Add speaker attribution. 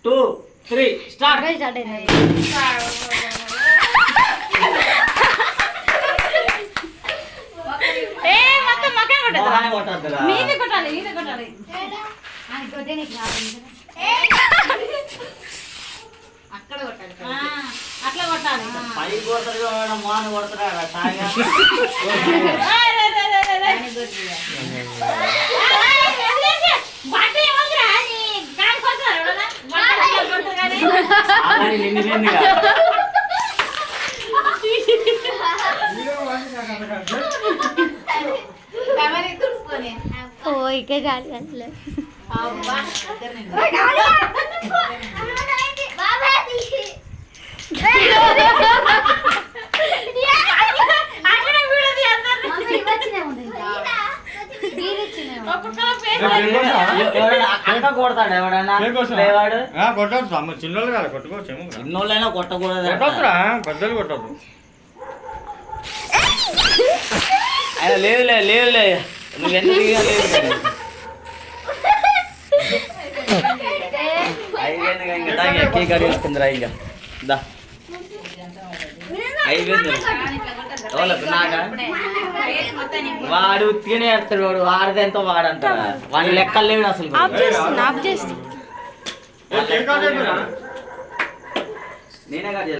Speaker 1: 2 3 start
Speaker 2: అక్కడ కొట్టాలి అట్లా కొట్టాలి
Speaker 1: పై కొడతాడు మోహన్ కొడతాడు
Speaker 3: ఓ ఇక చాలు అసలు
Speaker 1: అంట కొడతాడు ఎవడన్నా
Speaker 4: చిన్నోళ్ళు కాదు కొట్టుకోవచ్చేమో
Speaker 1: చిన్నోళ్ళైనా కొట్టకూడదు
Speaker 4: కొట్టొద్దురా పెద్దలు కొట్టద్దు
Speaker 1: ఆయన లేదులే నువ్వు ఎందుకు లేదు అయిపోయింది ఇంకా కేక్ అడిగిస్తుందిరా ఇంకా దా అయిపోయింది నాగా వాడు ఉత్తిగానే వేస్తాడు వాడు వాడదెంతో వాడంటారా వాడి లెక్కలు లేడు అసలు నేనే కాదు